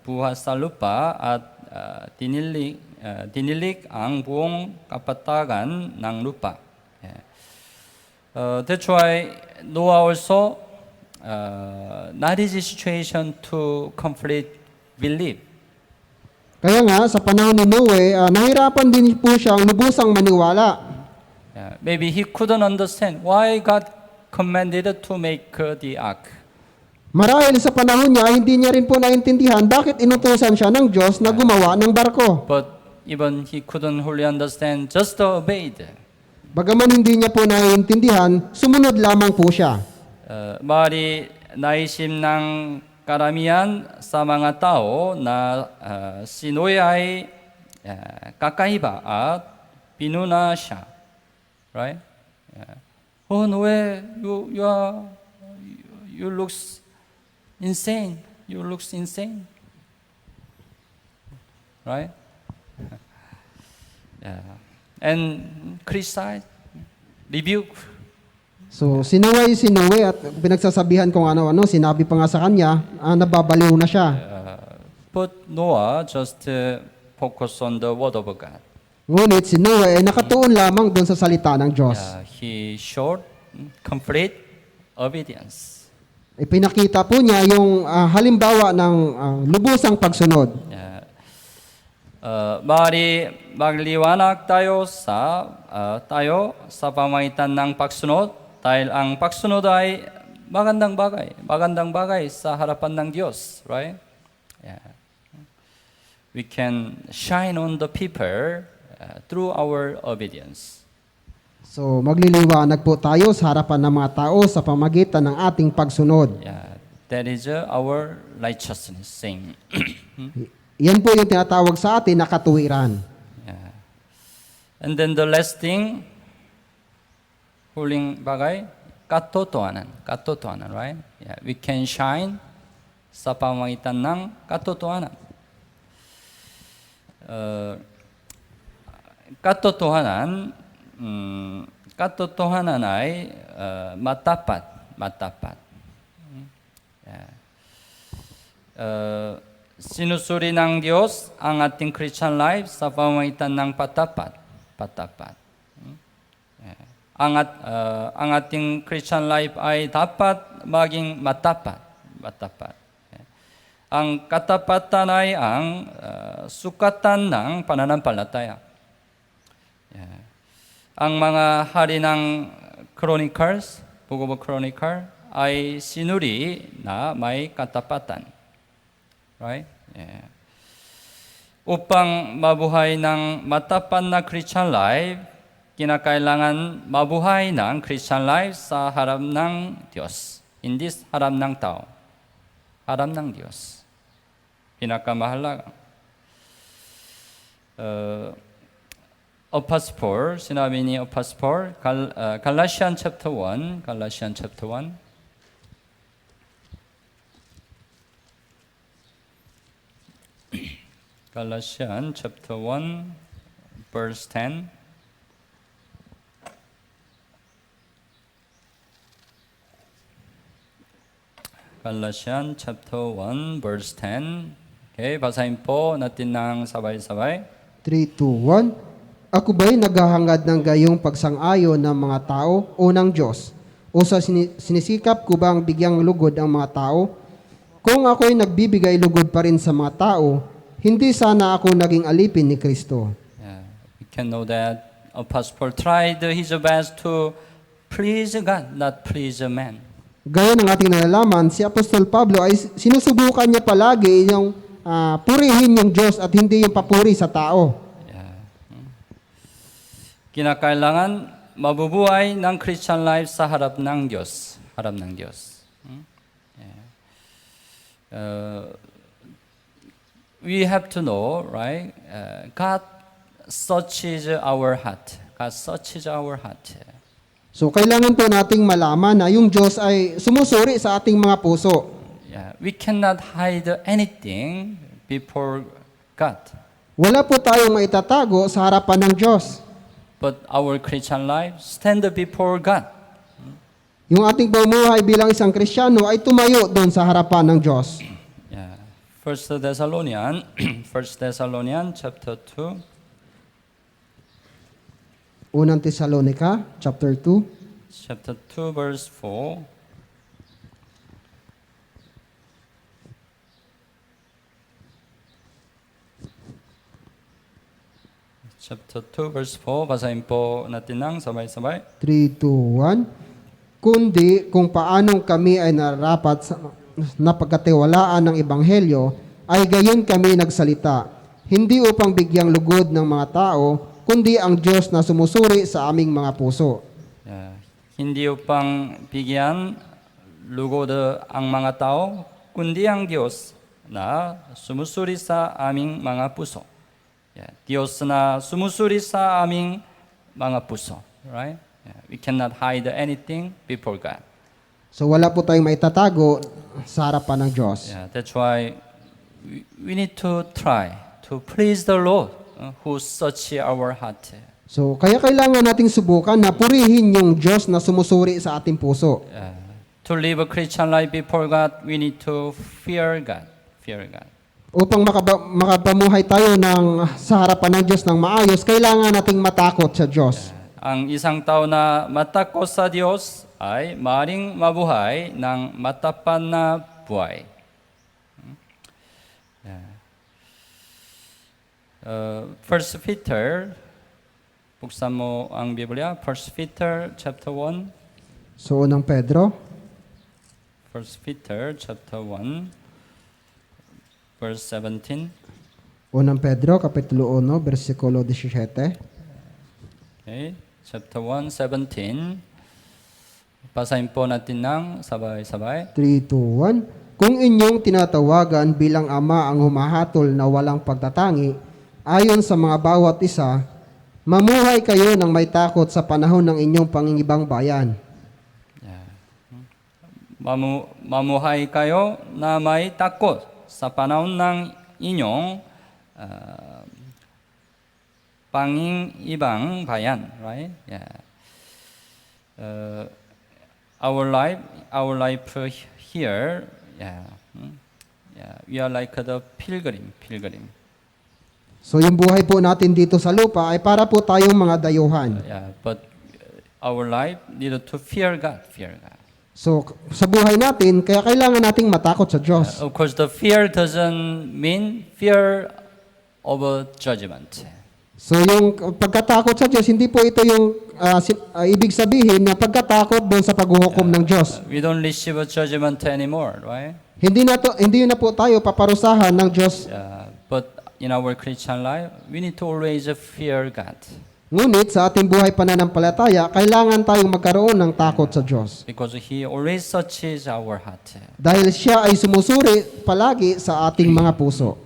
buhat sa lupa at dinilig ang buong kapatagan ng lupa. That's why Noah also not easy situation to complete belief. Kaya nga, sa panahon ni Noe, nahirapan din po siyang lubusang maniwala. Maybe he couldn't understand why God commanded to make the ark. Marahil sa panahon niya, hindi niya rin po naintindihan bakit inutusan siya ng Diyos na gumawa ng barko. But even he couldn't wholly understand, just obeyed. Bagaman hindi niya po naiintindihan, sumunod lamang po siya. 말이 나이심 ng karamihan sa mga tao na si Noe ay kakaiba at pinuna siya. Right? Oh, Noe, you looks insane. You looks insane. Right? And criticize, rebuke. So, sinuway si Noe at pinagsasabihan kung ano-ano, sinabi pa nga sa kanya, nababaliw na siya. But Noah just focus on the word of God. Ngunit si Noe ay nakatuon lamang doon sa salita ng Diyos. He showed complete obedience. Ipinakita po niya yung halimbawa ng lubusang pagsunod. Magliwanag tayo sa pamamagitan ng pagsunod dahil ang pagsunod ay magandang bagay sa harapan ng Diyos, right? We can shine on the people through our obedience. So, magliliwanag po tayo sa harapan ng mga tao sa pamagitan ng ating pagsunod. That is our righteousness saying. Yan po yung tinatawag sa atin na katuwiran. And then the last thing, huling bagay, katotohanan, right? We can shine sa pamamagitan ng katotohanan. Katotohanan ay matapat. Sinusuri ng Diyos ang ating Christian life sa pamamagitan ng patapat. Ang ating Christian life ay dapat maging matapat. Ang katapatan ay ang sukatan ng pananampalataya. Ang mga hari ng Chronicles, Book of Chronicle, ay sinuri na may katapatan. Right? Upang mabuhay ng matapat na Christian life, kinakailangan mabuhay ng Christian life sa harap ng Diyos. Hindi harap ng tao. Harap ng Diyos. Pinakamahalaga. Apostle Paul, sinabi ni Apostle Paul, Galatians chapter 1, Galatians chapter 1, Galatians chapter 1, verse 10. Galatians chapter 1, verse 10. Okay, basahin po natin ng sabay-sabay. 3, 2, 1. Ako ba'y naghahangad ng gayong pagsang-ayon ng mga tao o ng Diyos? O sa sinisikap ko bang bigyang lugod ang mga tao? Kung ako'y nagbibigay lugod pa rin sa mga tao, hindi sana ako naging alipin ni Kristo. We can know that Apostle Paul tried his best to please God, not please man. Gaya ng ating nalalaman, si Apostol Pablo ay sinusubukan niya palagi yung purihin yung Diyos at hindi yung papuri sa tao. Kinakailangan mabubuhay ng Christian life sa harap ng Diyos. We have to know, right? God searches our heart. So, kailangan po nating malaman na yung Diyos ay sumusuri sa ating mga puso. We cannot hide anything before God. Wala po tayong maitatago sa harapan ng Diyos. But our Christian life stand before God. Yung ating pamumuhay bilang isang Kristiyano ay tumayo doon sa harapan ng Diyos. 1 Thessalonians chapter 2. Unang Tesalonica, chapter 2. Chapter 2, verse 4. Chapter 2, verse 4. Basahin po natin ng sabay-sabay. 3, 2, 1. Kundi kung paanong kami ay narapat sa napagkatiwalaan ng Ebanghelyo, ay gayon kami nagsalita, hindi upang bigyang lugod ng mga tao, kundi ang Diyos na sumusuri sa aming mga puso. Hindi upang bigyan lugod ang mga tao, kundi ang Diyos na sumusuri sa aming mga puso. Diyos na sumusuri sa aming mga puso. Right? We cannot hide anything before God. So wala po tayong maitatago sa harapan ng Diyos. That's why we need to try to please the Lord who search our heart. So kaya kailangan nating subukan na purihin yung Diyos na sumusuri sa ating puso. To live a Christian life before God, we need to fear God. Fear God. Upang makapamuhay tayo sa harapan ng Diyos ng maayos, kailangan nating matakot sa Diyos. Ang isang tao na matakot sa Diyos ay maaaring mabuhay ng matapat na buhay. First Peter, buksan mo ang Biblia. First Peter chapter 1. So unang Pedro, First Peter chapter 1, verse 17. unang Pedro, kapitulo 1, versikulo 17. Okay, chapter 1, 17. Basahin po natin ng sabay-sabay. 3, 2, 1. Kung inyong tinatawagan bilang ama ang humahatol na walang pagtatangi, ayon sa mga bawat isa, mamuhay kayo ng may takot sa panahon ng inyong pangingibang bayan. Mamuhay kayo na may takot sa panahon ng inyong pangingibang bayan, right? Our life here, we are like the pilgrim. So yung buhay po natin dito sa lupa ay para po tayong mga dayuhan. But our life need to fear God. So sa buhay natin, kaya kailangan nating matakot sa Diyos. Of course, the fear doesn't mean fear of a judgment. So yung pagkatakot sa Diyos, hindi po ito yung ibig sabihin na pagkatakot doon sa paghuhukom ng Diyos. We don't receive a judgment anymore, right? Hindi na po tayo paparusahan ng Diyos. But in our Christian life, we need to always fear God. Ngunit sa ating buhay pananampalataya, kailangan tayong magkaroon ng takot sa Diyos. Because He always searches our heart. Dahil siya ay sumusuri palagi sa ating mga puso.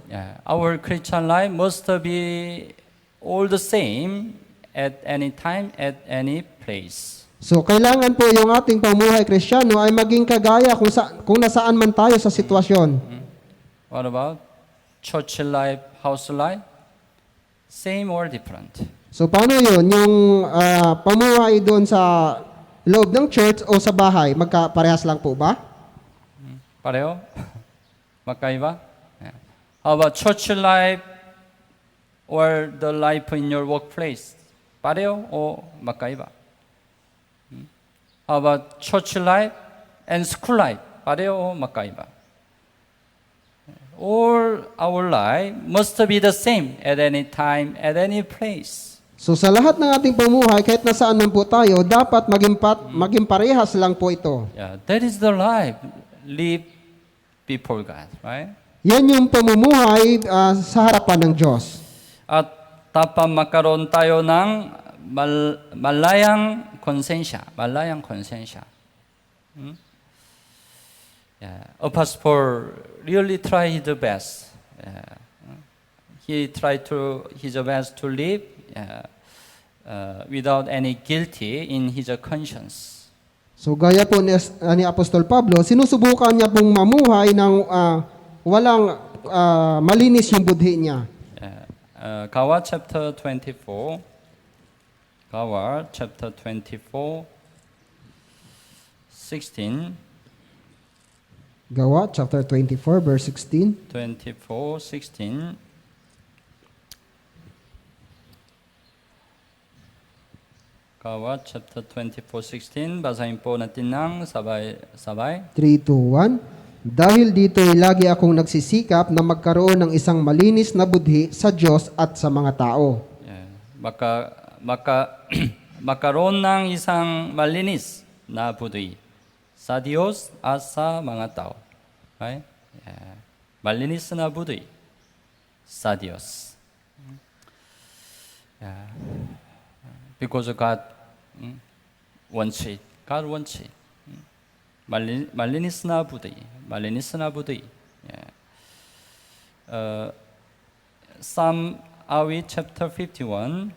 Our Christian life must be all the same at any time, at any place. So kailangan po yung ating pamuhay Kristiyano ay maging kagaya kung nasaan man tayo sa sitwasyon. What about church life, house life? Same or different? So paano yun? Yung pamuhay doon sa loob ng church o sa bahay, parehas lang po ba? Pareho? Magkaiba? How about church life or the life in your workplace? Pareho o magkaiba? How about church life and school life? Pareho o magkaiba? All our life must be the same at any time, at any place. So sa lahat ng ating pamuhay, kahit nasaan man po tayo, dapat maging parehas lang po ito. That is the life live before God, right? Yan yung pamumuhay sa harapan ng Diyos. At dapat magkaroon tayo ng malayang konsensya. Apostle Paul really tried his best. He tried his best to live without any guilty in his conscience. So gaya po ni Apostol Pablo, sinusubukan niya pong mamuhay ng walang malinis yung budhi niya. Gawa chapter 24. Gawa chapter 24, 16. Gawa chapter 24 verse 16. 24, 16. Gawa chapter 24:16, basahin po natin ng sabay-sabay. 3, 2, 1. Dahil dito'y lagi akong nagsisikap na magkaroon ng isang malinis na budhi sa Diyos at sa mga tao. Magkaroon ng isang malinis na budhi sa Diyos at sa mga tao. Right? Malinis na budhi sa Diyos. Because God wants it. God wants it. Malinis na budhi. malinis na budoy. Yeah. Psalm Awit chapter 51.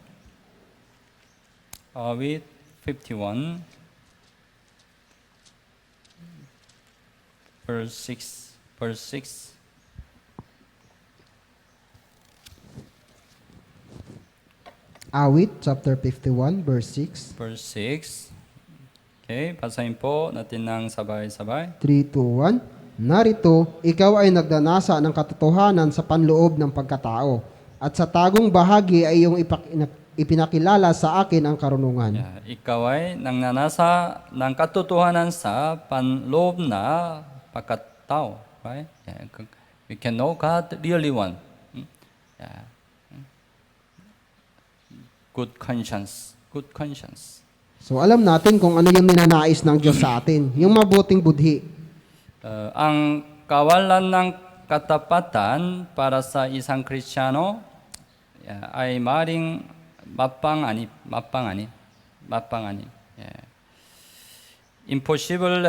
Awit 51 verse 6. Awit chapter 51 verse 6. Verse 6. Okay, basahin po natin ng sabay-sabay. 3, 2, 1. Narito, ikaw ay nagdanasa ng katotohanan sa panloob ng pagkatao, at sa tagong bahagi ay iyong ipinakilala sa akin ang karunungan. Yeah, ikaw ay nangnanasa ng katotohanan sa panloob na pagkatao. Right? Yeah, we can know God really want. Yeah. Good conscience. Good conscience. So alam natin kung ano yung ninanais ng Diyos sa atin, yung mabuting budhi. Ang kawalan ng katapatan para sa isang Kristiyano ay maring mapanganib. Yeah. Impossible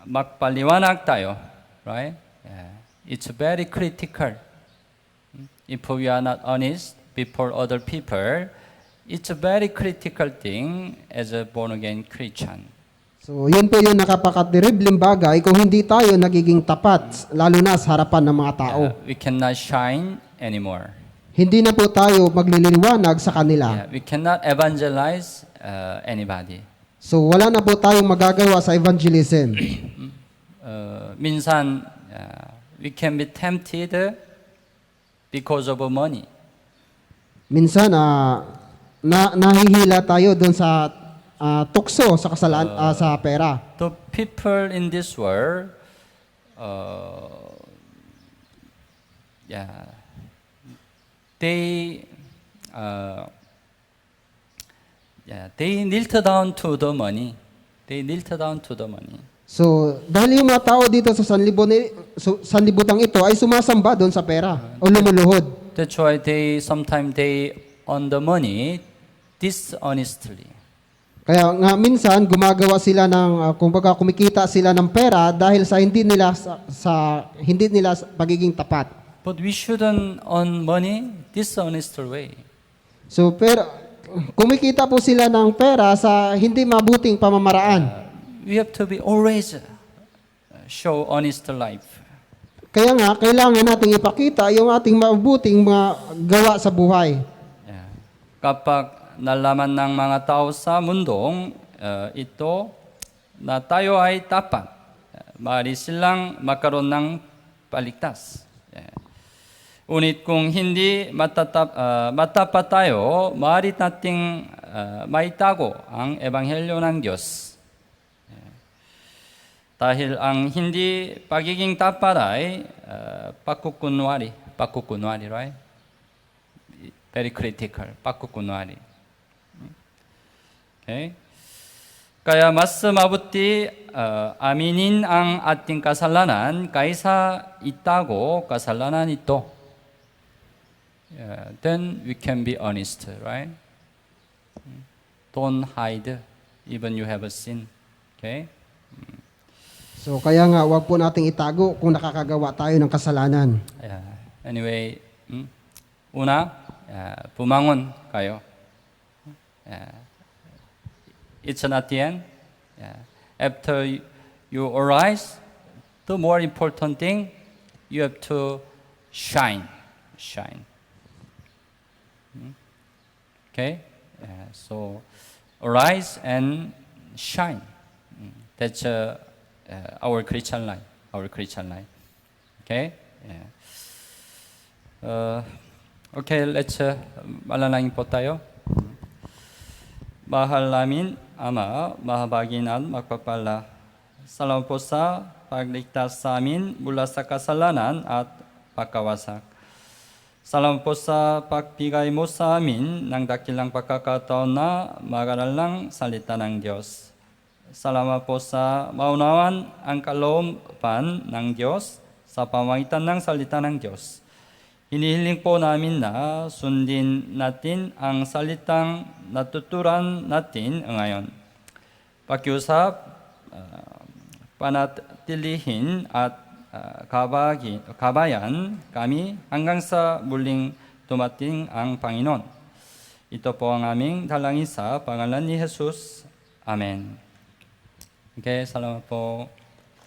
magpaliwanag tayo, right? Yeah. It's very critical. If we are not honest before other people, it's a very critical thing as a born-again Christian. So yun po yung nakapakadiribleng bagay kung hindi tayo nagiging tapat, lalo na sa harapan ng mga tao. We cannot shine anymore. Hindi na po tayo magliliwanag sa kanila. We cannot evangelize anybody. So wala na po tayong magagawa sa evangelism. Minsan, we can be tempted because of money. Minsan, nahihila tayo doon sa tukso sa sa pera. The people in this world, they knelt down to the money. So, dahil yung mga tao dito sa sanlibutan ito ay sumasamba doon sa pera o lumuluhod. That's why sometimes they on the money dishonestly. Kaya nga minsan gumagawa sila ng kumbaga kumikita sila ng pera dahil sa hindi nila pagiging tapat. But we shouldn't earn money dishonest way. So kumikita po sila ng pera sa hindi mabuting pamamaraan. We have to be always show honest life. Kaya nga kailangan nating ipakita yung ating mabuting mga gawa sa buhay. Kapag nalaman ng mga tao sa mundong ito na tayo ay tapat, maaari silang magkaroon ng paligtas. Ngunit kung hindi matapat tayo, maaari nating maitago ang ebanghelyo ng Diyos. Dahil ang hindi pagiging tapat ay pagkukunwari, right? Very critical, pagkukunwari. Okay? Kaya mas mabuti aminin ang ating kasalanan kaysa itago kasalanan ito. Then we can be honest, right? Don't hide even you have a sin. Okay? So kaya nga wag po nating itago kung nakakagawa tayo ng kasalanan. Anyway, una, bumangon kayo. It's not the end. After you arise, the more important thing, you have to shine. Okay? So, arise and shine. That's our Christian life. Okay? Okay, let's manalangin po tayo. Mahal namin Ama, mahabagin at magpapala. Salamat po sa pagligtas sa amin mula sa kasalanan at pagkawasak. Salamat po sa pagbigay mo sa amin ng dakilang pagkakataon na mag-aral ng salita ng Diyos. Salamat po sa maunawan ang kalooban ng Diyos sa pamamagitan ng salita ng Diyos. Hinihiling po namin na sundin natin ang salitang natuturan natin ngayon. Pakiusap, panatilihin at kabayan kami hanggang sa muling dumating ang Panginoon. Ito po ang aming dalangin sa pangalan ni Jesus. Amen. Okay, salamat po.